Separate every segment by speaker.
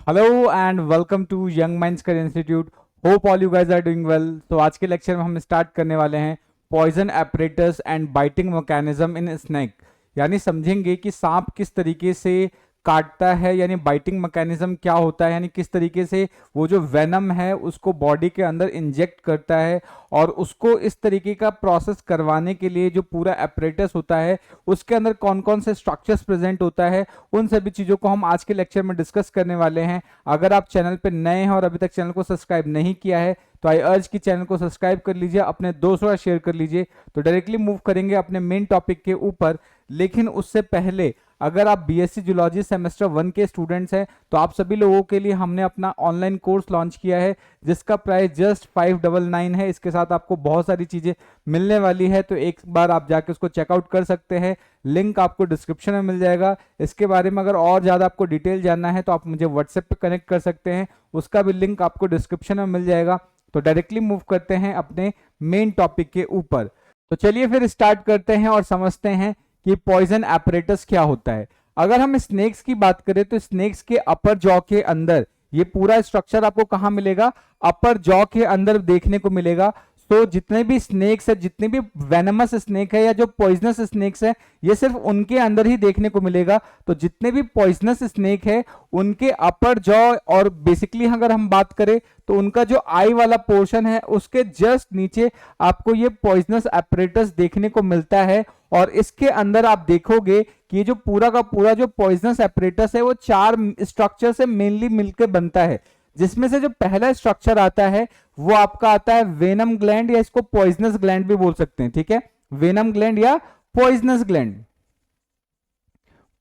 Speaker 1: Hello and welcome to Young Minds career institute. Hope all you guys are doing well. तो आज के lecture में हम start करने वाले हैं poison apparatus and biting mechanism in snake. यानी समझेंगे कि सांप किस तरीके से काटता है, यानी बाइटिंग मैकेनिज्म क्या होता है, यानी किस तरीके से वो जो वेनम है उसको बॉडी के अंदर इंजेक्ट करता है, और उसको इस तरीके का प्रोसेस करवाने के लिए जो पूरा एपरेटस होता है उसके अंदर कौन कौन से स्ट्रक्चर्स प्रेजेंट होता है, उन सभी चीज़ों को हम आज के लेक्चर में डिस्कस करने वाले हैं। अगर आप चैनल पर नए हैं और अभी तक चैनल को सब्सक्राइब नहीं किया है तो आई अर्ज की चैनल को सब्सक्राइब कर लीजिए, अपने दोस्तों से शेयर कर लीजिए। तो डायरेक्टली मूव करेंगे अपने मेन टॉपिक के ऊपर। लेकिन उससे पहले अगर आप बीएससी जूलॉजी सेमेस्टर 1 के स्टूडेंट्स हैं तो आप सभी लोगों के लिए हमने अपना ऑनलाइन कोर्स लॉन्च किया है जिसका प्राइस जस्ट 599 है। इसके साथ आपको बहुत सारी चीज़ें मिलने वाली है, तो एक बार आप जाके उसको चेकआउट कर सकते हैं। लिंक आपको डिस्क्रिप्शन में मिल जाएगा। इसके बारे में अगर और ज़्यादा आपको डिटेल जानना है तो आप मुझे व्हाट्सएप पे कनेक्ट कर सकते हैं, उसका भी लिंक आपको डिस्क्रिप्शन में मिल जाएगा। तो डायरेक्टली मूव करते हैं अपने मेन टॉपिक के ऊपर। तो चलिए फिर स्टार्ट करते हैं और समझते हैं कि पॉइजन एपरेटस क्या होता है। अगर हम स्नेक्स की बात करें तो स्नेक्स के अपर जॉ के अंदर ये पूरा स्ट्रक्चर आपको कहां मिलेगा? अपर जॉ के अंदर देखने को मिलेगा। तो जितने भी स्नेक्स है, जितने भी वेनमस स्नेक है या जो पॉइजनस स्नेक्स है, ये सिर्फ उनके अंदर ही देखने को मिलेगा। तो जितने भी पॉइजनस स्नेक है उनके अपर जॉ, और बेसिकली अगर हम बात करें तो उनका जो आई वाला पोर्शन है उसके जस्ट नीचे आपको ये पॉइजनस एपरेटस देखने को मिलता है। और इसके अंदर आप देखोगे कि ये जो पूरा का पूरा जो पॉइजनस एपरेटस है वो 4 स्ट्रक्चर से मेनली मिलकर बनता है, जिसमें से जो पहला स्ट्रक्चर आता है वो आपका आता है वेनम ग्लैंड, या इसको पॉइजनस ग्लैंड भी बोल सकते हैं। ठीक है, वेनम ग्लैंड या पॉइजनस ग्लैंड,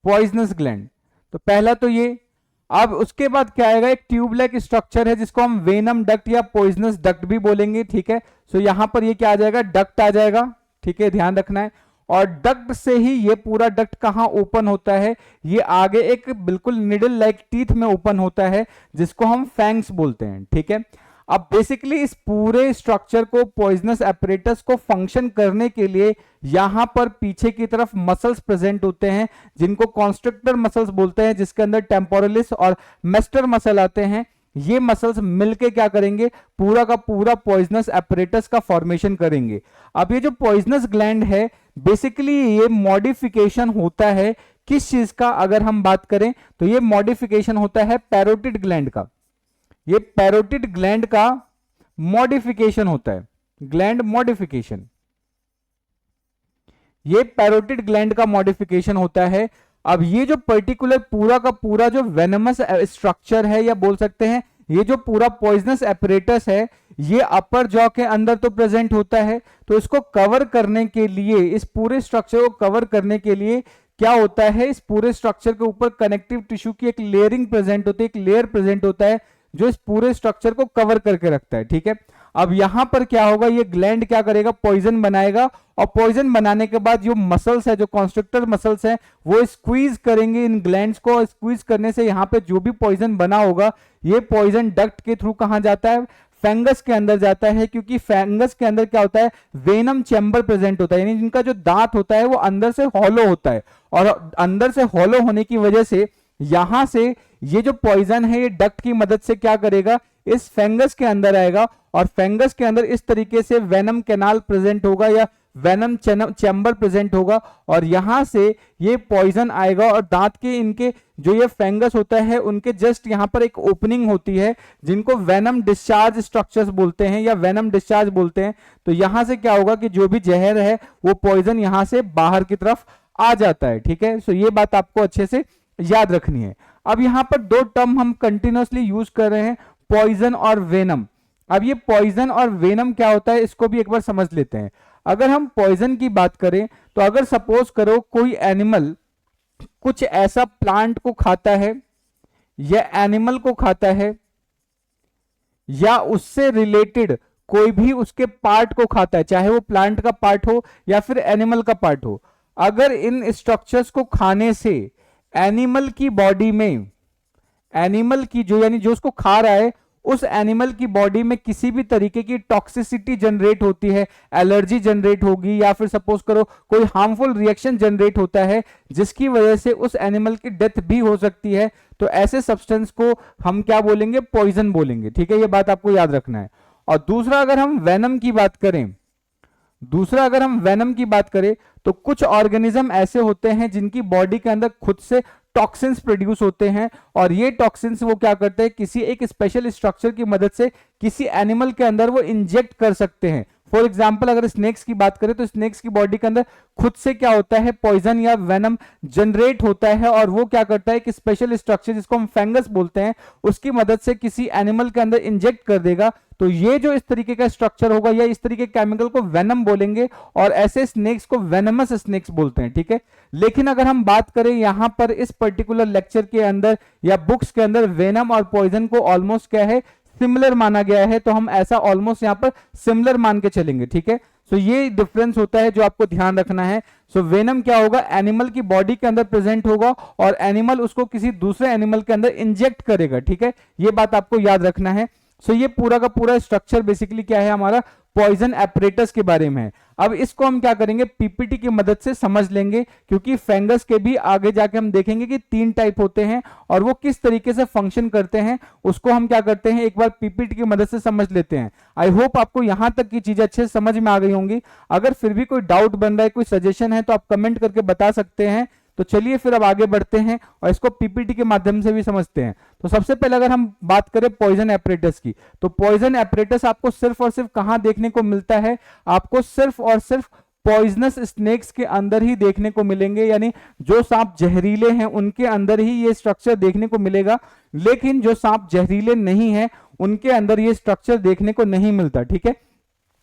Speaker 1: पॉइजनस ग्लैंड। तो पहला तो ये। अब उसके बाद क्या आएगा? एक ट्यूब लाइक स्ट्रक्चर है जिसको हम वेनम डक्ट या पॉइजनस डक्ट भी बोलेंगे। ठीक है, सो यहां पर ये क्या आ जाएगा? डक्ट आ जाएगा। ठीक है, ध्यान रखना है। और डक्ट से ही ये पूरा डक्ट कहां ओपन होता है? ये आगे एक बिल्कुल निडल लाइक टीथ में ओपन होता है जिसको हम फैंग्स बोलते हैं। ठीक है, अब बेसिकली इस पूरे स्ट्रक्चर को, पॉइजनस एपरेटस को फंक्शन करने के लिए यहां पर पीछे की तरफ मसल्स प्रेजेंट होते हैं जिनको कॉन्स्ट्रक्टर मसल्स बोलते हैं, जिसके अंदर टेम्पोरलिस और मेस्टर मसल आते हैं। ये मसल्स मिलके क्या करेंगे? पूरा का पूरा पॉइजनस एपरेटस का फॉर्मेशन करेंगे। अब ये जो पॉइजनस ग्लैंड है बेसिकली ये मॉडिफिकेशन होता है किस चीज का? अगर हम बात करें तो ये मॉडिफिकेशन होता है पैरोटिड ग्लैंड का। ये पैरोटिड ग्लैंड का मॉडिफिकेशन होता है, ग्लैंड मॉडिफिकेशन। ये पैरोटिड ग्लैंड का मॉडिफिकेशन होता है। अब ये जो पर्टिकुलर पूरा का पूरा जो वेनमस स्ट्रक्चर है, या बोल सकते हैं ये जो पूरा पॉइजनस एपरेटस है, ये अपर जॉ के अंदर तो प्रेजेंट होता है। तो इसको कवर करने के लिए, इस पूरे स्ट्रक्चर को कवर करने के लिए क्या होता है? इस पूरे स्ट्रक्चर के ऊपर कनेक्टिव टिश्यू की एक लेयरिंग प्रेजेंट होती है, एक लेयर प्रेजेंट होता है जो इस पूरे स्ट्रक्चर को कवर करके रखता है। ठीक है, अब यहां पर क्या होगा? ये ग्लैंड क्या करेगा? पॉइजन बनाएगा, और पॉइजन बनाने के बाद जो मसल्स है, जो कॉन्स्ट्रक्टर मसल्स है, वो स्क्वीज करेंगे इन ग्लैंड्स को। स्क्वीज करने से यहां पे जो भी पॉइजन बना होगा ये पॉइजन डक्ट के थ्रू कहां जाता है? फंगस के अंदर जाता है, क्योंकि फंगस के अंदर क्या होता है? वेनम चैम्बर प्रेजेंट होता है, यानी जिनका जो दांत होता है वो अंदर से हॉलो होता है, और अंदर से हॉलो होने की वजह से यहां से ये जो पॉइजन है ये डक्ट की मदद से क्या करेगा? इस फंगस के अंदर आएगा, और फंगस के अंदर इस तरीके से वेनम कैनाल प्रेजेंट होगा या वेनम चैम्बर प्रेजेंट होगा, और यहां से ये पॉइजन आएगा। और दांत के इनके जो ये फंगस होता है उनके जस्ट यहां पर एक ओपनिंग होती है जिनको वेनम डिस्चार्ज स्ट्रक्चर्स बोलते हैं या वेनम डिस्चार्ज बोलते हैं। तो यहां से क्या होगा कि जो भी जहर है वो पॉइजन यहां से बाहर की तरफ आ जाता है। ठीक है, सो ये बात आपको अच्छे से याद रखनी है। अब यहां पर 2 टर्म हम कंटिन्यूअसली यूज कर रहे हैं, पॉइजन और वेनम। अब ये पॉइजन और वेनम क्या होता है इसको भी एक बार समझ लेते हैं। अगर हम पॉइजन की बात करें तो अगर सपोज करो कोई एनिमल कुछ ऐसा प्लांट को खाता है, या एनिमल को खाता है, या उससे रिलेटेड कोई भी उसके पार्ट को खाता है, चाहे वो प्लांट का पार्ट हो या फिर एनिमल का पार्ट हो, अगर इन स्ट्रक्चर्स को खाने से एनिमल की बॉडी में, एनिमल की जो यानी जो उसको खा रहा है उस एनिमल की बॉडी में किसी भी तरीके की टॉक्सिसिटी जनरेट होती है, एलर्जी जनरेट होगी, या फिर सपोज करो कोई हार्मफुल रिएक्शन जनरेट होता है जिसकी वजह से उस एनिमल की डेथ भी हो सकती है, तो ऐसे सब्सटेंस को हम क्या बोलेंगे, पॉइजन बोलेंगे। ठीक है, ये बात आपको याद रखना है। और दूसरा अगर हम वेनम की बात करें तो कुछ ऑर्गेनिज्म ऐसे होते हैं जिनकी बॉडी के अंदर खुद से टॉक्सिन्स प्रोड्यूस होते हैं, और ये टॉक्सिन्स वो क्या करते हैं, किसी एक स्पेशल स्ट्रक्चर की मदद से किसी एनिमल के अंदर वो इंजेक्ट कर सकते हैं। फॉर एग्जाम्पल अगर स्नेक्स की बात करें तो स्नेक्स की बॉडी के अंदर खुद से क्या होता है, पॉइजन या वेनम जनरेट होता है, और वो क्या करता है कि स्पेशल स्ट्रक्चर जिसको हम फंगस बोलते हैं उसकी मदद से किसी एनिमल के अंदर इंजेक्ट कर देगा। तो ये जो इस तरीके का स्ट्रक्चर होगा या इस तरीके के केमिकल को वेनम बोलेंगे, और ऐसे स्नेक्स को वेनमस स्नेक्स बोलते हैं। ठीक है, लेकिन अगर हम बात करें यहां पर इस पर्टिकुलर लेक्चर के अंदर या बुक्स के अंदर वेनम और पॉइजन को ऑलमोस्ट क्या है, सिमिलर माना गया है, तो हम ऐसा ऑलमोस्ट यहां पर सिमिलर मान के चलेंगे। ठीक है, सो ये डिफरेंस होता है जो आपको ध्यान रखना है। सो वेनम क्या होगा, एनिमल की बॉडी के अंदर प्रेजेंट होगा और एनिमल उसको किसी दूसरे एनिमल के अंदर इंजेक्ट करेगा। ठीक है, ये बात आपको याद रखना है। सो ये पूरा का पूरा स्ट्रक्चर बेसिकली क्या है, हमारा पॉइजन एपरेटस के बारे में है। अब इसको हम क्या करेंगे, पीपीटी की मदद से समझ लेंगे, क्योंकि फंगस के भी आगे जाके हम देखेंगे कि 3 टाइप होते हैं और वो किस तरीके से फंक्शन करते हैं, उसको हम क्या करते हैं, एक बार पीपीटी की मदद से समझ लेते हैं। आई होप आपको यहां तक की चीजें अच्छे से समझ में आ गई होंगी। अगर फिर भी कोई डाउट बन रहा है, कोई सजेशन है, तो आप कमेंट करके बता सकते हैं। तो चलिए फिर अब आगे बढ़ते हैं और इसको पीपीटी के माध्यम से भी समझते हैं। तो सबसे पहले अगर हम बात करें पॉइजन एपरेटस की, तो पॉइजन एपरेटस आपको सिर्फ और सिर्फ कहां देखने को मिलता है, आपको सिर्फ और सिर्फ पॉइजनस स्नेक्स के अंदर ही देखने को मिलेंगे, यानी जो सांप जहरीले हैं उनके अंदर ही ये स्ट्रक्चर देखने को मिलेगा, लेकिन जो सांप जहरीले नहीं है उनके अंदर ये स्ट्रक्चर देखने को नहीं मिलता। ठीक है,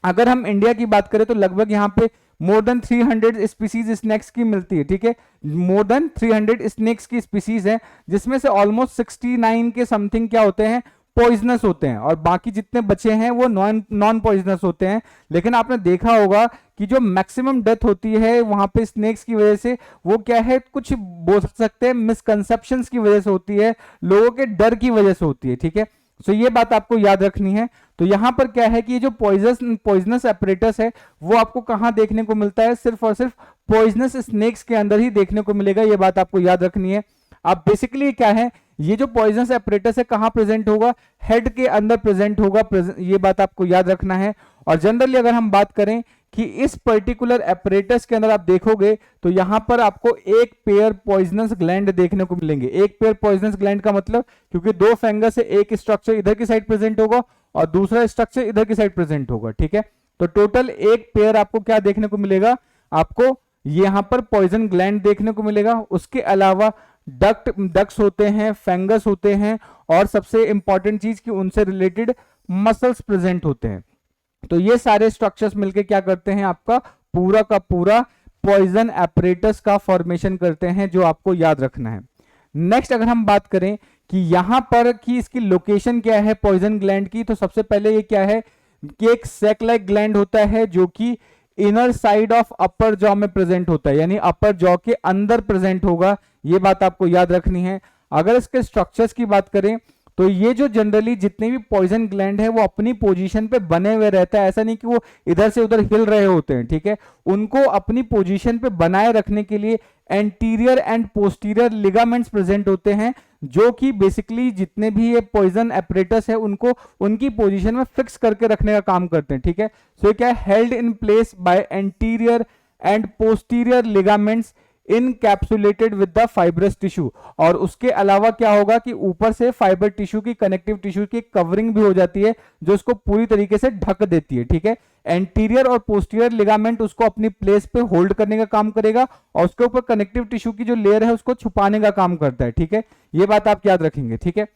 Speaker 1: अगर हम इंडिया की बात करें तो लगभग यहाँ पे मोर देन 300 स्पीसीज स्नेक्स की मिलती है। ठीक है, मोर देन 300 स्नेक्स की स्पीसीज है, जिसमें से ऑलमोस्ट 69 के समथिंग क्या होते हैं, पॉइजनस होते हैं, और बाकी जितने बचे हैं वो नॉन पॉइजनस होते हैं। लेकिन आपने देखा होगा कि जो मैक्सिमम डेथ होती है वहां पे स्नेक्स की वजह से, वो क्या है, कुछ बोल सकते हैं मिसकंसेप्शंस की वजह से होती है, लोगों के डर की वजह से होती है। ठीक है, सो ये बात आपको याद रखनी है। तो यहां पर क्या है कि ये जो पॉइजनस एपरेटस है वो आपको कहां देखने को मिलता है, सिर्फ और सिर्फ पॉइजनस स्नेक्स के अंदर ही देखने को मिलेगा, ये बात आपको याद रखनी है। अब बेसिकली क्या है, ये जो पॉइजनस एपरेटस है कहां प्रेजेंट होगा, हेड के अंदर प्रेजेंट होगा, ये बात आपको याद रखना है। और जनरली अगर हम बात करें कि इस पर्टिकुलर एपरेटस के अंदर आप देखोगे तो यहां पर आपको एक पेयर पॉइजनस ग्लैंड देखने को मिलेंगे। एक पेयर पॉइजनस ग्लैंड का मतलब, क्योंकि 2 फंगस है, एक स्ट्रक्चर इधर की साइड प्रेजेंट होगा और दूसरा स्ट्रक्चर इधर की साइड प्रेजेंट होगा। ठीक है, तो टोटल एक पेयर आपको क्या देखने को मिलेगा, आपको यहां पर पॉइजन ग्लैंड देखने को मिलेगा। उसके अलावा डक्ट्स होते हैं, फंगस होते हैं, और सबसे इंपॉर्टेंट चीज कि उनसे रिलेटेड मसल्स प्रेजेंट होते हैं। तो ये सारे स्ट्रक्चर्स मिलके क्या करते हैं, आपका पूरा का पूरा पॉइजन एपरेटस का फॉर्मेशन करते हैं, जो आपको याद रखना है। नेक्स्ट अगर हम बात करें कि यहां पर कि इसकी लोकेशन क्या है पॉइजन ग्लैंड की, तो सबसे पहले ये क्या है कि एक सैक लाइक ग्लैंड होता है जो कि inner side of upper jaw में प्रेजेंट होता है, यानी अपर जॉ के अंदर प्रेजेंट होगा, ये बात आपको याद रखनी है। अगर इसके स्ट्रक्चर्स की बात करें तो ये जो जनरली जितने भी पॉइजन ग्लैंड है वो अपनी पोजीशन पे बने हुए रहता है, ऐसा नहीं कि वो इधर से उधर हिल रहे होते हैं। ठीक है, उनको अपनी पोजीशन पे बनाए रखने के लिए anterior and posterior ligaments present होते हैं, जो कि बेसिकली जितने भी ये पॉइजन एपरेटस है उनको उनकी पोजीशन में फिक्स करके रखने का काम करते हैं। ठीक है, सो क्या है, held in place by anterior and posterior ligaments encapsulated with the fibrous tissue. और उसके अलावा क्या होगा कि ऊपर से फाइबर टिश्यू की, कनेक्टिव टिश्यू की कवरिंग भी हो जाती है जो उसको पूरी तरीके से ढक देती है। ठीक है, एंटीरियर और पोस्टीरियर लिगामेंट उसको अपनी प्लेस पे होल्ड करने का काम करेगा और उसके ऊपर कनेक्टिव टिश्यू की जो लेयर है उसको छुपाने का काम करता है। ठीक है, ये बात आप याद रखेंगे। ठीक है,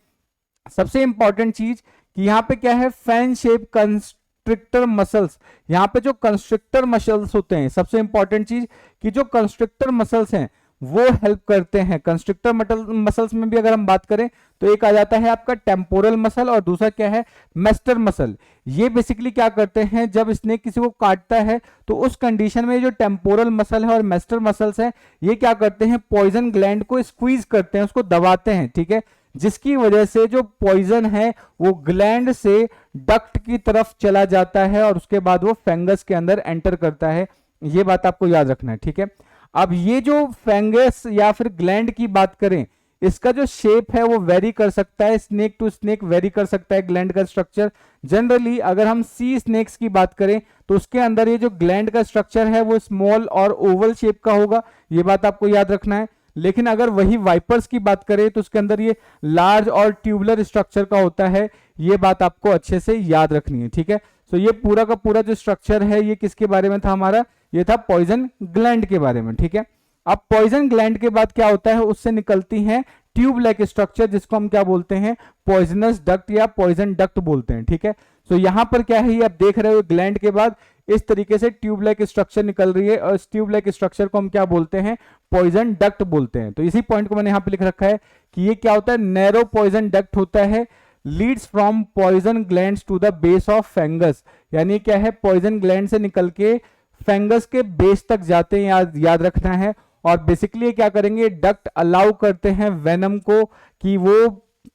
Speaker 1: सबसे इंपॉर्टेंट चीज कि यहाँ पे क्या है, फैन शेप कंस्ट्रिक्टर मसल्स। यहाँ पे जो कंस्ट्रिक्टर मसल्स होते हैं, सबसे इंपॉर्टेंट चीज कि जो कंस्ट्रिक्टर मसल्स हैं वो हेल्प करते हैं। कंस्ट्रिक्टर मसल्स में भी अगर हम बात करें तो एक आ जाता है आपका टेम्पोरल मसल और दूसरा क्या है, मेस्टर मसल। ये बेसिकली क्या करते हैं, जब स्नेक किसी को काटता है तो उस कंडीशन में जो टेम्पोरल मसल है और मेस्टर मसल्स है ये क्या करते हैं, पॉइजन ग्लैंड को स्क्वीज करते हैं, उसको दबाते हैं। ठीक है, जिसकी वजह से जो पॉइजन है वो ग्लैंड से डक्ट की तरफ चला जाता है और उसके बाद वो फंगस के अंदर एंटर करता है। ये बात आपको याद रखना है, ठीक है। अब ये जो फंगस या फिर ग्लैंड की बात करें, इसका जो शेप है वो वेरी कर सकता है, स्नेक टू स्नेक वेरी कर सकता है ग्लैंड का स्ट्रक्चर। जनरली अगर हम सी स्नेक्स की बात करें तो उसके अंदर ये जो ग्लैंड का स्ट्रक्चर है वो स्मॉल और ओवल शेप का होगा, ये बात आपको याद रखना है। लेकिन अगर वही वाइपर्स की बात करें तो उसके अंदर ये लार्ज और ट्यूबुलर स्ट्रक्चर का होता है, ये बात आपको अच्छे से याद रखनी है, ठीक है। तो ये पूरा का पूरा जो स्ट्रक्चर है ये किसके बारे में था हमारा, ये था पॉइजन ग्लैंड के बारे में, ठीक है। अब पॉइजन ग्लैंड के बाद क्या होता है, उससे निकलती हैं ट्यूब लाइक स्ट्रक्चर, जिसको हम क्या बोलते हैं, पॉइजनस डक्ट या पॉइजन डक्ट बोलते हैं, ठीक है। तो यहां पर क्या है, ये आप देख रहे हो ग्लैंड के बाद इस तरीके से ट्यूब लाइक स्ट्रक्चर निकल रही है और इस ट्यूब लाइक स्ट्रक्चर को हम क्या बोलते हैं, पॉइजन डक्ट बोलते हैं। तो इसी पॉइंट को मैंने यहां पे लिख रखा है कि ये क्या होता है, नैरो पॉइजन डक्ट होता है, leads from poison glands to the base of fangs. यानी क्या है, पॉइजन ग्लैंड से निकल के फंगस के बेस तक जाते हैं, याद रखना है। और बेसिकली क्या करेंगे, डक्ट अलाउ करते हैं वेनम को कि वो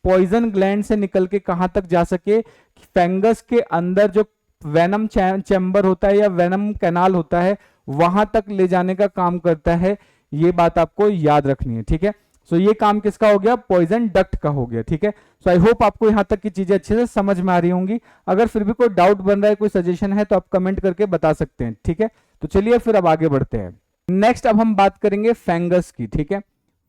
Speaker 1: पॉइजन ग्लैंड से निकल के कहां तक जा सके, फंगस के अंदर जो वेनम चैम्बर होता है या वेनम कैनाल होता है वहां तक ले जाने का काम करता है। ये बात आपको याद रखनी है, ठीक है। सो ये काम किसका हो गया, पॉइजन डक्ट का हो गया, ठीक है। सो आई होप आपको यहां तक की चीजें अच्छे से समझ में आ रही होंगी। अगर फिर भी कोई डाउट बन रहा है, कोई सजेशन है तो आप कमेंट करके बता सकते हैं, ठीक है। तो चलिए फिर अब आगे बढ़ते हैं। नेक्स्ट अब हम बात करेंगे फंगस की, ठीक है।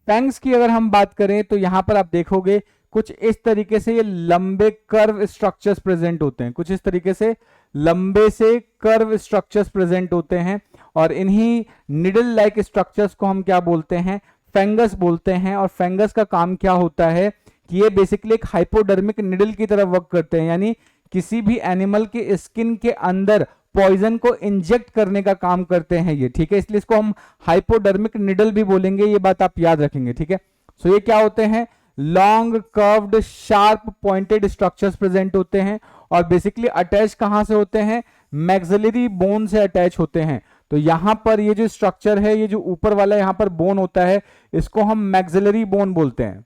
Speaker 1: फंगस की अगर हम बात करें तो यहां पर आप देखोगे कुछ इस तरीके से ये लंबे कर्व स्ट्रक्चर्स प्रेजेंट होते हैं, कुछ इस तरीके से लंबे से कर्व स्ट्रक्चर्स प्रेजेंट होते हैं और इन्हीं निडल लाइक स्ट्रक्चर्स को हम क्या बोलते हैं, फंगस बोलते हैं। और फंगस का काम क्या होता है कि ये बेसिकली एक हाइपोडर्मिक निडल की तरह वर्क करते हैं, यानी किसी भी एनिमल के स्किन के अंदर पॉइजन को इंजेक्ट करने का काम करते हैं ये, ठीक है। इसलिए इसको हम हाइपोडर्मिक निडल भी बोलेंगे, ये बात आप याद रखेंगे, ठीक है। सो ये क्या होते हैं, long curved sharp pointed structures present होते हैं और बेसिकली अटैच कहां से होते हैं, मैक्सिलरी बोन से अटैच होते हैं। तो यहां पर ये जो स्ट्रक्चर है, ये जो ऊपर वाला यहां पर बोन होता है, इसको हम मैक्सिलरी बोन बोलते हैं,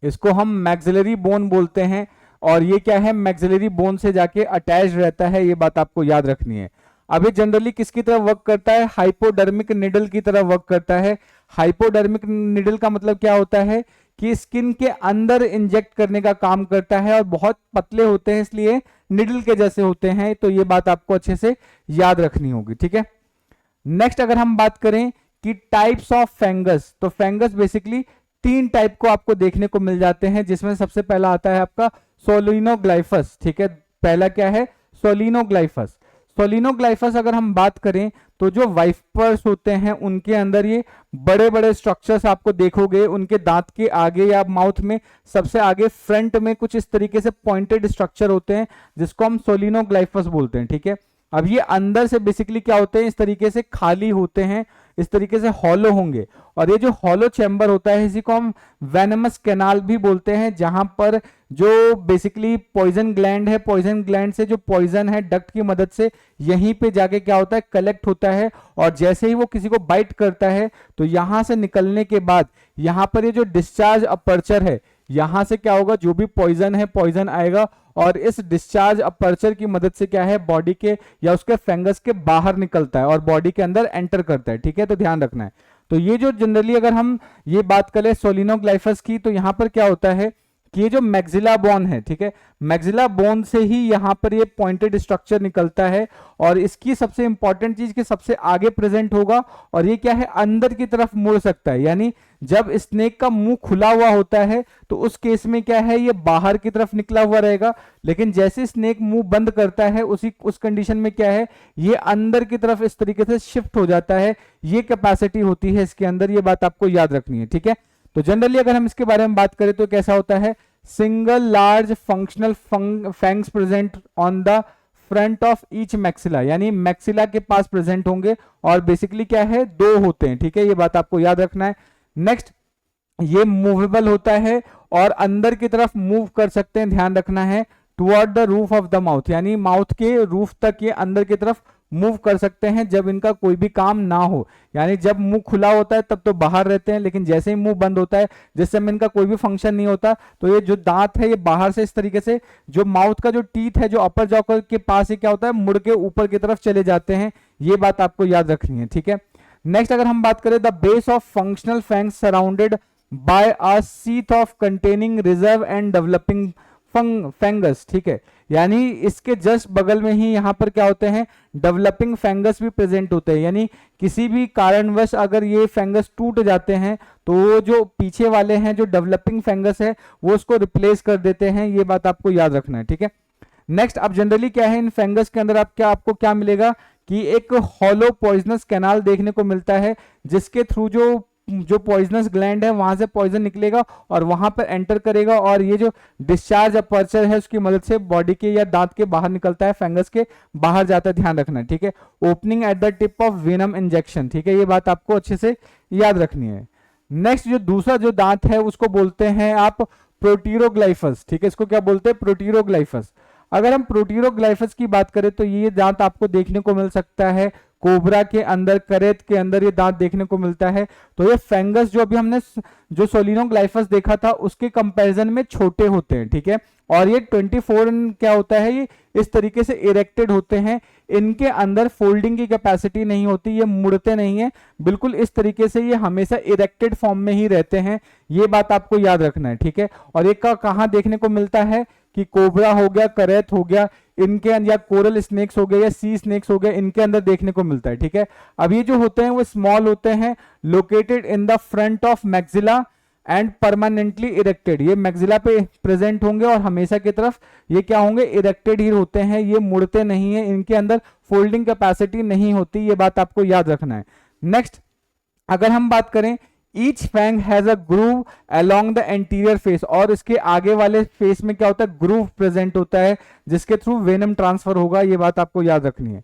Speaker 1: इसको हम मैक्सिलरी बोन बोलते हैं। और ये क्या है, मैक्सिलरी बोन से जाके अटैच रहता है, ये बात आपको याद रखनी है। अब ये जनरली किसकी तरह वर्क करता है, हाइपोडर्मिक निडल की तरह वर्क करता है। हाइपोडर्मिक निडल का मतलब क्या होता है कि स्किन के अंदर इंजेक्ट करने का काम करता है और बहुत पतले होते हैं, इसलिए निडल के जैसे होते हैं। तो ये बात आपको अच्छे से याद रखनी होगी, ठीक है। नेक्स्ट अगर हम बात करें कि टाइप्स ऑफ फंगस, तो फंगस बेसिकली 3 टाइप को आपको देखने को मिल जाते हैं, जिसमें सबसे पहला आता है आपका सोलिनोग्लाइफस, ठीक है। पहला क्या है, सोलिनोग्लाइफस। सोलिनोग्लाइफस अगर हम बात करें तो जो वाइपर्स होते हैं उनके अंदर ये बड़े बड़े स्ट्रक्चर्स आपको देखोगे, उनके दांत के आगे या माउथ में सबसे आगे फ्रंट में कुछ इस तरीके से पॉइंटेड स्ट्रक्चर होते हैं, जिसको हम सोलिनोग्लाइफस बोलते हैं, ठीक है। अब ये अंदर से बेसिकली क्या होते हैं, इस तरीके से खाली होते हैं, इस तरीके से हॉलो होंगे। और ये जो हॉलो चैम्बर होता है इसी को हम वेनमस कैनाल भी बोलते हैं, जहां पर जो बेसिकली पॉइजन ग्लैंड है, पॉइजन ग्लैंड से जो पॉइजन है डक्ट की मदद से यहीं पे जाके क्या होता है, कलेक्ट होता है। और जैसे ही वो किसी को बाइट करता है तो यहां से निकलने के बाद यहां पर ये जो डिस्चार्ज अपर्चर है, यहां से क्या होगा, जो भी पॉइजन है पॉइजन आएगा और इस डिस्चार्ज अपर्चर की मदद से क्या है, बॉडी के या उसके फंगस के बाहर निकलता है और बॉडी के अंदर एंटर करता है, ठीक है। तो ध्यान रखना है। तो ये जो जनरली अगर हम ये बात करें सोलिनोग्लाइफस की, तो यहां पर क्या होता है कि ये जो मैक्सिला बोन है, ठीक है, मैक्सिला बोन से ही यहां पर ये पॉइंटेड स्ट्रक्चर निकलता है और इसकी सबसे इंपॉर्टेंट चीज कि सबसे आगे प्रेजेंट होगा और ये क्या है, अंदर की तरफ मुड़ सकता है। यानी जब स्नेक का मुंह खुला हुआ होता है तो उस केस में क्या है, ये बाहर की तरफ निकला हुआ रहेगा, लेकिन जैसे स्नेक मुंह बंद करता है उस कंडीशन में क्या है, ये अंदर की तरफ इस तरीके से शिफ्ट हो जाता है। ये कैपेसिटी होती है इसके अंदर, ये बात आपको याद रखनी है, ठीक है। तो जनरली अगर हम इसके बारे में बात करें तो कैसा होता है, single large functional fangs present on the front of each maxilla, यानी मैक्सिला के पास प्रेजेंट होंगे और बेसिकली क्या है, 2 होते हैं, ठीक है। ये बात आपको याद रखना है। नेक्स्ट, ये मूवेबल होता है और अंदर की तरफ मूव कर सकते हैं, ध्यान रखना है, toward the roof of the mouth, यानी माउथ के रूफ तक ये अंदर की तरफ मूव कर सकते हैं जब इनका कोई भी काम ना हो। यानी जब मुंह खुला होता है तब तो बाहर रहते हैं, लेकिन जैसे ही मुंह बंद होता है, जिस समय इनका कोई भी फंक्शन नहीं होता, तो ये जो दांत है ये बाहर से इस तरीके से जो माउथ का जो टीथ है जो अपर जॉ के पास ही क्या होता है, मुड़ के ऊपर की तरफ चले जाते हैं। ये बात आपको याद रखनी है, ठीक है। नेक्स्ट अगर हम बात करें, the base of functional fangs surrounded by a sheath of containing reserve and developing fungus, ठीक है। यानी इसके जस्ट बगल में ही यहाँ पर क्या होते हैं, डेवलपिंग फंगस भी प्रेजेंट होते हैं। यानी किसी भी कारणवश अगर ये फंगस टूट जाते हैं तो वो जो पीछे वाले हैं जो डेवलपिंग फंगस है वो उसको रिप्लेस कर देते हैं। ये बात आपको याद रखना है, ठीक है। नेक्स्ट, अब जनरली क्या है, इन फंगस के अंदर आपको क्या मिलेगा कि एक हॉलो पॉइजनस कैनाल देखने को मिलता है, जिसके थ्रू जो पॉइजनस ग्लैंड है वहां से पॉइजन निकलेगा और वहां पर एंटर करेगा, और ये जो डिस्चार्ज अपर्चर है उसकी मदद से बॉडी के या दांत के बाहर निकलता है, फंगस के बाहर जाता है, ध्यान रखना है, ठीक है। Opening at the tip of venom injection, ठीक है, ये बात आपको अच्छे से याद रखनी है। नेक्स्ट, जो दूसरा जो दांत है उसको बोलते हैं आप प्रोटीरोग्लाइफस, ठीक है, इसको क्या बोलते हैं, प्रोटीरोग्लाइफस। अगर हम प्रोटीरोग्लाइफस की बात करें तो ये दांत आपको देखने को मिल सकता है कोबरा के अंदर, करेत के अंदर ये दांत देखने को मिलता है। तो ये फंगस जो अभी हमने जो सोलिनोग्लाइफस देखा था उसके कंपैरिजन में छोटे होते हैं, ठीक है, और ये 24 क्या होता है, ये इस तरीके से इरेक्टेड होते हैं। इनके अंदर फोल्डिंग की कैपेसिटी नहीं होती, ये मुड़ते नहीं है, बिल्कुल इस तरीके से ये हमेशा इरेक्टेड फॉर्म में ही रहते हैं। ये बात आपको याद रखना है, ठीक है। और एक का कहाँ देखने को मिलता है कि कोबरा हो गया, करेत हो गया, इनके अंदर, या कोरल स्नेक्स हो गए या सी स्नेक्स हो गए, इनके अंदर देखने को मिलता है, ठीक है। अब ये जो होते हैं वो स्मॉल होते हैं, located in the front of maxilla and permanently erected. ये मैक्सिला पे प्रेजेंट होंगे और हमेशा की तरफ ये क्या होंगे, इरेक्टेड ही होते हैं, ये मुड़ते नहीं है, इनके अंदर फोल्डिंग कैपेसिटी नहीं होती। ये बात आपको याद रखना है। नेक्स्ट, अगर हम बात करें, each fang has a groove along the anterior face, और इसके आगे वाले फेस में क्या होता है, ग्रूव प्रेजेंट होता है, जिसके थ्रू वेनम ट्रांसफर होगा। ये बात आपको याद रखनी है।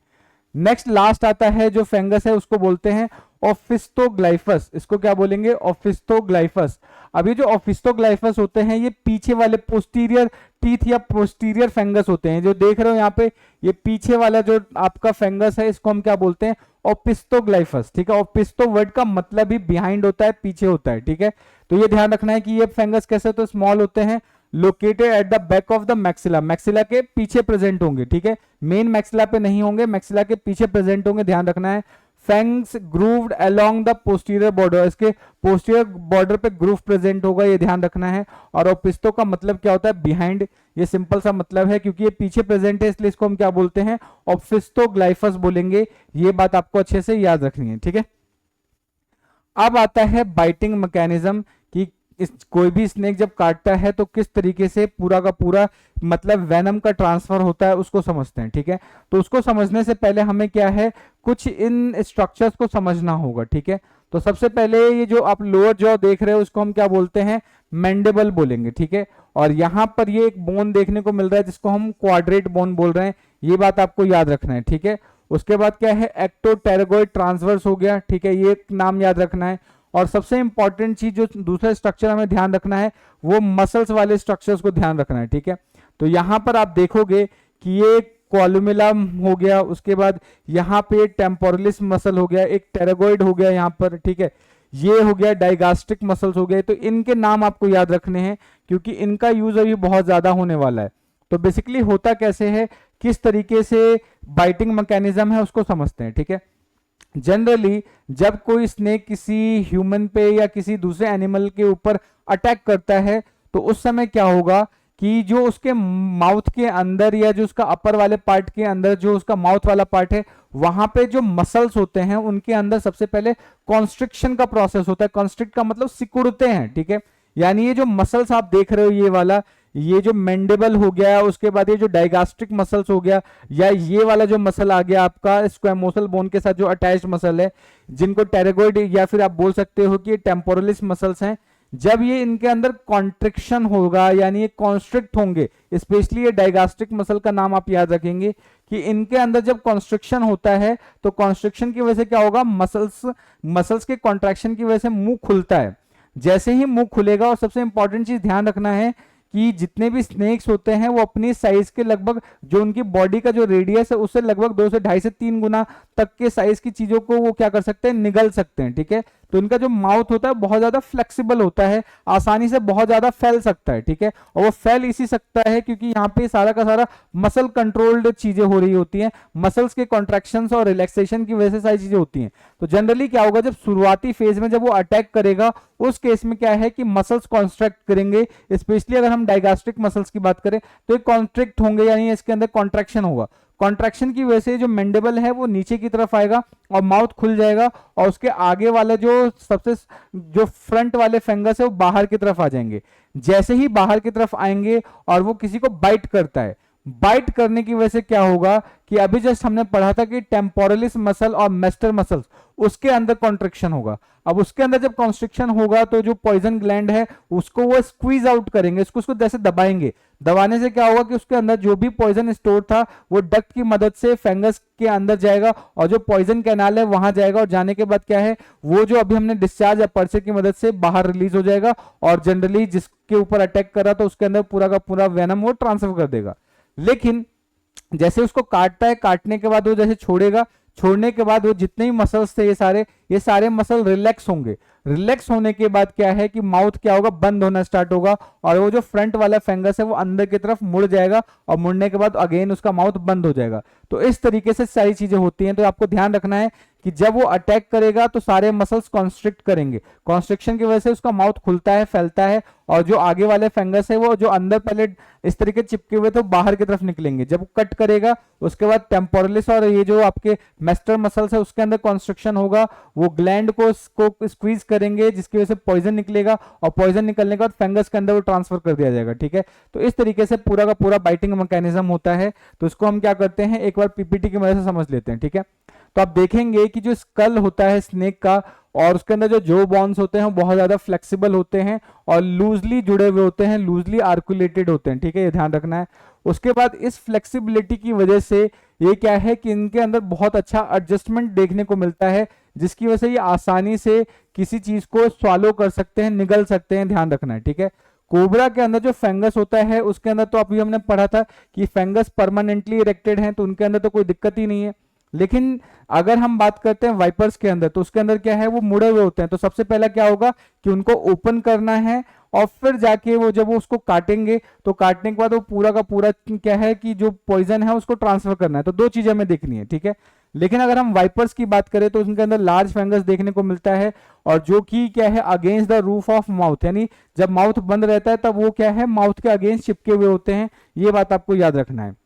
Speaker 1: नेक्स्ट लास्ट आता है जो फंगस है उसको बोलते हैं ऑफिस्टोग्लाइफस। इसको क्या बोलेंगे, ऑफिस्टोग्लाइफस। अभी जो ऑफिस्टोग्लाइफस होते हैं ये पीछे वाले पोस्टीरियर टीथ या पोस्टीरियर फंगस होते हैं। जो देख रहे हो यहाँ पे, ये पीछे वाला जो आपका फंगस है इसको हम क्या बोलते हैं, ओपिस्टोग्लाइफस, ठीक है। ओपिस्टो वर्ड का मतलब ही बिहाइंड होता है, पीछे होता है, ठीक है। तो ये ध्यान रखना है कि ये फंगस कैसे, तो स्मॉल होते हैं, located at the back of the maxilla, maxilla के पीछे प्रेजेंट होंगे, ठीक है, मेन मैक्सिला पे नहीं होंगे, मैक्सिला के पीछे प्रेजेंट होंगे, ध्यान रखना है। Fangs grooved along the posterior border, इसके पोस्टीरियर बॉर्डर पे ग्रूव प्रेजेंट होगा, ये ध्यान रखना है। और ओपिस्टो का मतलब क्या होता है, बिहाइंड, ये सिंपल सा मतलब है, क्योंकि ये पीछे प्रेजेंट है इसलिए इसको हम क्या बोलते हैं, ऑफिस्टोग्लाइफस बोलेंगे। ये बात आपको अच्छे से याद रखनी है, ठीक है। अब आता है बाइटिंग मैकेनिज्म कि कोई भी स्नेक जब काटता है तो किस तरीके से पूरा का पूरा मतलब वेनम का ट्रांसफर होता है उसको समझते हैं, ठीक है। तो उसको समझने से पहले हमें क्या है, कुछ इन स्ट्रक्चर्स को समझना होगा, ठीक है। तो सबसे पहले ये जो आप लोअर जॉ देख रहे हो उसको हम क्या बोलते हैं, मैंडिबल बोलेंगे, ठीक है। और यहाँ पर ये एक बोन देखने को मिल रहा है जिसको हम क्वाड्रेट बोन बोल रहे हैं, ये बात आपको याद रखना है, ठीक है। उसके बाद क्या है, एक्टोटेरगोइड ट्रांसवर्स हो गया, ठीक है, ये नाम याद रखना है। और सबसे इंपॉर्टेंट चीज जो दूसरा स्ट्रक्चर हमें ध्यान रखना है वो मसल्स वाले स्ट्रक्चर्स को ध्यान रखना है, ठीक है। तो यहां पर आप देखोगे कि ये कॉलुमेलम हो गया, उसके बाद यहाँ पे टेम्पोरलिस मसल हो गया, एक टेरागोइड हो गया यहाँ पर, ठीक है, ये हो गया डाइगास्ट्रिक मसल्स हो गए। तो इनके नाम आपको याद रखने हैं क्योंकि इनका यूज अभी बहुत ज्यादा होने वाला है। तो बेसिकली होता कैसे है, किस तरीके से बाइटिंग मैकेनिज्म है उसको समझते हैं, ठीक है। जनरली जब कोई स्नेक किसी ह्यूमन पे या किसी दूसरे एनिमल के ऊपर अटैक करता है तो उस समय क्या होगा कि जो उसके माउथ के अंदर या जो उसका अपर वाले पार्ट के अंदर जो उसका माउथ वाला पार्ट है वहां पे जो मसल्स होते हैं उनके अंदर सबसे पहले कॉन्स्ट्रिक्शन का प्रोसेस होता है। कॉन्स्ट्रिक्ट का मतलब सिकुड़ते हैं, ठीक है। यानी ये जो मसल्स आप देख रहे हो, ये वाला, ये जो मैंडिबल हो गया, उसके बाद ये जो डाइगास्ट्रिक मसल्स हो गया, या ये वाला जो मसल आ गया आपका स्क्वैमोसल बोन के साथ जो अटैच्ड मसल है, जिनको टेरागोइड या फिर आप बोल सकते हो कि टेम्पोरलिस मसल्स हैं, जब ये इनके अंदर कॉन्ट्रिक्शन होगा यानी ये कॉन्स्ट्रिक्ट होंगे, स्पेशली ये डाइगास्ट्रिक मसल का नाम आप याद रखेंगे कि इनके अंदर जब कॉन्स्ट्रिक्शन होता है तो कॉन्स्ट्रिक्शन की वजह से क्या होगा, मसल्स के कॉन्ट्रैक्शन की वजह से मुंह खुलता है। जैसे ही मुंह खुलेगा, और सबसे इंपॉर्टेंट चीज ध्यान रखना है कि जितने भी स्नेक्स होते हैं वो अपनी साइज के लगभग, जो उनकी बॉडी का जो रेडियस है उससे लगभग 2 से 2.5 से 3 गुना तक के साइज की चीजों को वो क्या कर सकते हैं, निगल सकते हैं। ठीक है, तो इनका जो माउथ होता है बहुत ज्यादा फ्लेक्सिबल होता है, आसानी से बहुत ज्यादा फैल सकता है। ठीक है, और वो फैल इसी सकता है क्योंकि यहाँ पे सारा का सारा मसल कंट्रोल्ड चीजें हो रही होती हैं, मसल्स के कॉन्ट्रैक्शंस और रिलैक्सेशन की वजह से सारी चीजें होती हैं। तो जनरली क्या होगा, जब शुरुआती फेज में जब वो अटैक करेगा उस केस में क्या है कि मसल्स कॉन्स्ट्रैक्ट करेंगे, स्पेशली अगर हम डायगास्ट्रिक मसल्स की बात करें तो ये कॉन्स्ट्रिक्ट होंगे, यानी इसके अंदर कॉन्ट्रैक्शन होगा। कॉन्ट्रैक्शन की वजह से जो मैंडिबल है वो नीचे की तरफ आएगा और माउथ खुल जाएगा, और उसके आगे वाले जो सबसे जो फ्रंट वाले फेंगस है वो बाहर की तरफ आ जाएंगे। जैसे ही बाहर की तरफ आएंगे और वो किसी को बाइट करता है, बाइट करने की वजह से क्या होगा कि अभी जस्ट हमने पढ़ा था कि टेम्पोरलिस मसल और मेस्टर मसल्स उसके अंदर कॉन्ट्रिक्शन होगा। अब उसके अंदर जब कॉन्स्ट्रिक्शन होगा तो जो पॉइजन ग्लैंड है उसको वो स्क्वीज आउट करेंगे, उसको जैसे दबाएंगे, दबाने से क्या होगा कि उसके अंदर जो भी पॉइजन स्टोर था वो डक्ट की मदद से फेंगस के अंदर जाएगा और जो पॉइजन कैनाल है वहां जाएगा, और जाने के बाद क्या है वो जो अभी हमने डिस्चार्ज अपर्चर की मदद से बाहर रिलीज हो जाएगा, और जनरली जिसके ऊपर अटैक कर रहा था उसके अंदर पूरा का पूरा वेनम वो ट्रांसफर कर देगा। लेकिन जैसे उसको काटता है, काटने के बाद वो जैसे छोड़ेगा, छोड़ने के बाद वो जितने भी मसल्स थे ये सारे मसल रिलैक्स होंगे। रिलैक्स होने के बाद क्या है कि माउथ क्या होगा, बंद होना स्टार्ट होगा, और वो जो फ्रंट वाला फेंगस है वो अंदर की तरफ मुड़ जाएगा, और मुड़ने के बाद अगेन उसका माउथ बंद हो जाएगा। तो इस तरीके से सारी चीजें होती हैं। तो आपको ध्यान रखना है कि जब वो अटैक करेगा तो सारे मसल्स कॉन्स्ट्रिक्ट करेंगे, कॉन्स्ट्रिक्शन की वजह से उसका माउथ खुलता है, फैलता है, और जो आगे वाले फंगस है वो जो अंदर पहले इस तरीके चिपके हुए थे बाहर की तरफ निकलेंगे। जब कट करेगा उसके बाद टेम्पोरलिस और ये जो आपके मेस्टर मसल्स है उसके अंदर कॉन्स्ट्रिक्शन होगा, वो ग्लैंड को स्क्वीज करेंगे जिसकी वजह से पॉइजन निकलेगा, और पॉइजन निकलने के बाद फंगस के अंदर वो ट्रांसफर कर दिया जाएगा। ठीक है, तो इस तरीके से पूरा का पूरा बाइटिंग मैकेनिज्म होता है। तो इसको हम क्या करते हैं, एक बार पीपीटी की मदद से समझ लेते हैं। ठीक है, तो आप देखेंगे कि जो स्कल होता है स्नेक का, और उसके अंदर जो बोन्स होते हैं बहुत ज्यादा फ्लेक्सिबल होते हैं और लूजली जुड़े हुए होते हैं, लूजली आर्कुलेटेड होते हैं। ठीक है, ये ध्यान रखना है। उसके बाद इस फ्लेक्सिबिलिटी की वजह से ये क्या है कि इनके अंदर बहुत अच्छा एडजस्टमेंट देखने को मिलता है, जिसकी वजह से ये आसानी से किसी चीज को स्वालो कर सकते हैं, निगल सकते हैं। ध्यान रखना है। ठीक है, कोबरा के अंदर जो फंगस होता है उसके अंदर तो अभी हमने पढ़ा था कि फंगस परमानेंटली इरेक्टेड है, तो उनके अंदर तो कोई दिक्कत ही नहीं है। लेकिन अगर हम बात करते हैं वाइपर्स के अंदर, तो उसके अंदर क्या है, वो मुड़े हुए होते हैं। तो सबसे पहला क्या होगा कि उनको ओपन करना है, और फिर जाके वो जब वो उसको काटेंगे तो काटने के बाद वो पूरा का पूरा क्या है कि जो पॉइजन है उसको ट्रांसफर करना है। तो दो चीजें हमें देखनी है। ठीक है, लेकिन अगर हम वाइपर्स की बात करें तो उनके अंदर लार्ज फंगस देखने को मिलता है, और जो कि क्या है against the roof of mouth, यानी जब माउथ बंद रहता है तब वो क्या है माउथ के अगेंस्ट चिपके हुए होते हैं। ये बात आपको याद रखना है।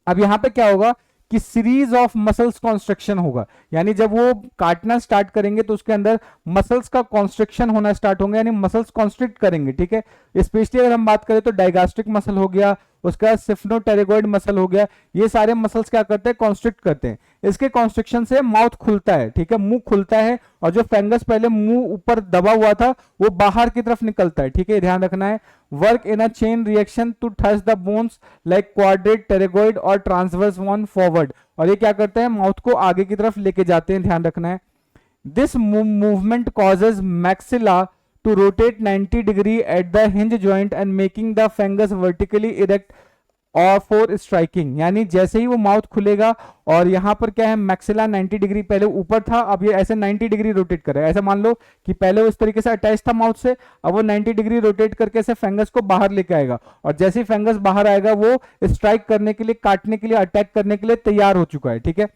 Speaker 1: अब यहाँ पे क्या होगा कि सीरीज ऑफ मसल्स कॉन्स्ट्रक्शन होगा, यानी जब वो काटना स्टार्ट करेंगे तो उसके अंदर मसल्स का कॉन्स्ट्रक्शन होना स्टार्ट होंगे, यानी मसल्स कॉन्स्ट्रिक्ट करेंगे। ठीक है, स्पेशली अगर हम बात करें तो डायगास्ट्रिक मसल हो गया, उसका सिफ्नोटेरेगोइड मसल हो गया, ये सारे मसल्स क्या करते हैं, कॉन्स्ट्रिक्ट करते हैं। इसके कॉन्स्ट्रिक्शन से माउथ खुलता है। ठीक है, मुंह खुलता है, और जो फंगस पहले मुंह ऊपर दबा हुआ था वो बाहर की तरफ निकलता है। ठीक है, ध्यान रखना है। Work in a chain reaction to touch the bones like quadrate, pterygoid और ट्रांसवर्स वन फॉरवर्ड, और ये क्या करते हैं माउथ को आगे की तरफ लेके जाते हैं। ध्यान रखना है। This movement causes maxilla to rotate 90 degree at the hinge joint and making the fungus vertically erect और फॉर स्ट्राइकिंग, यानी जैसे ही वो माउथ खुलेगा और यहाँ पर क्या है मैक्सिला 90 डिग्री पहले ऊपर था, अब ये ऐसे 90 डिग्री रोटेट कर रहा है। ऐसा मान लो कि पहले वो इस तरीके से अटैच था माउथ से, अब वो 90 डिग्री रोटेट करके ऐसे फंगस को बाहर लेके आएगा, और जैसे ही फंगस बाहर आएगा वो स्ट्राइक करने के लिए, काटने के लिए, अटैक करने के लिए तैयार हो चुका है। ठीक है,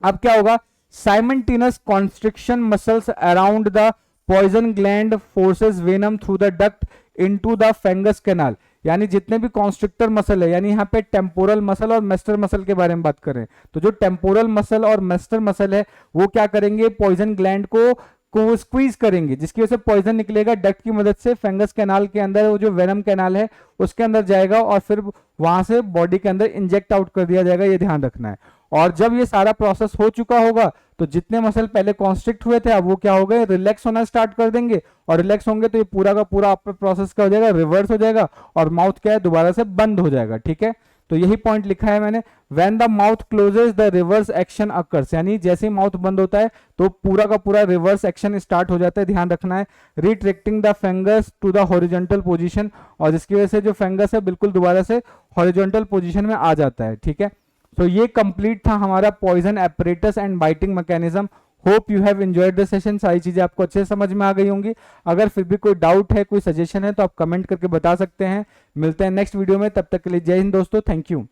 Speaker 1: अब क्या होगा, simultaneous constriction muscles around the poison gland forces venom through the duct into the fangs canal, यानी जितने भी कॉन्स्ट्रिक्टर मसल है, यानी यहाँ पे टेम्पोरल मसल और मेस्टर मसल के बारे में बात करें तो जो टेम्पोरल मसल और मेस्टर मसल है वो क्या करेंगे, पॉइजन ग्लैंड को स्क्वीज करेंगे, जिसकी वजह से पॉइजन निकलेगा डक्ट की मदद से फंगस कैनाल के अंदर, वो जो वेनम कैनाल है उसके अंदर जाएगा, और फिर वहां से बॉडी के अंदर इंजेक्ट आउट कर दिया जाएगा। ये ध्यान रखना है। और जब ये सारा प्रोसेस हो चुका होगा तो जितने मसल पहले कॉन्स्ट्रिक्ट हुए थे अब वो क्या हो गए, रिलैक्स होना स्टार्ट कर देंगे, और रिलैक्स होंगे तो ये पूरा का पूरा आपका प्रोसेस क्या हो जाएगा, रिवर्स हो जाएगा, और माउथ क्या है दोबारा से बंद हो जाएगा। ठीक है, तो यही पॉइंट लिखा है मैंने, when the mouth closes the reverse action occurs, यानी जैसे ही माउथ बंद होता है तो पूरा का पूरा रिवर्स एक्शन स्टार्ट हो जाता है, ध्यान रखना है। Retracting the fingers to the horizontal position, और जिसकी वजह से जो फिंगर्स है बिल्कुल दोबारा से हॉरिजॉन्टल पोजीशन में आ जाता है, ठीक है। तो ये कंप्लीट था हमारा poison apparatus and biting mechanism. Hope you have enjoyed the session, सारी चीजें आपको अच्छे से समझ में आ गई होंगी। अगर फिर भी कोई डाउट है, कोई सजेशन है, तो आप कमेंट करके बता सकते हैं। मिलते हैं नेक्स्ट वीडियो में, तब तक के लिए जय हिंद दोस्तों, थैंक यू।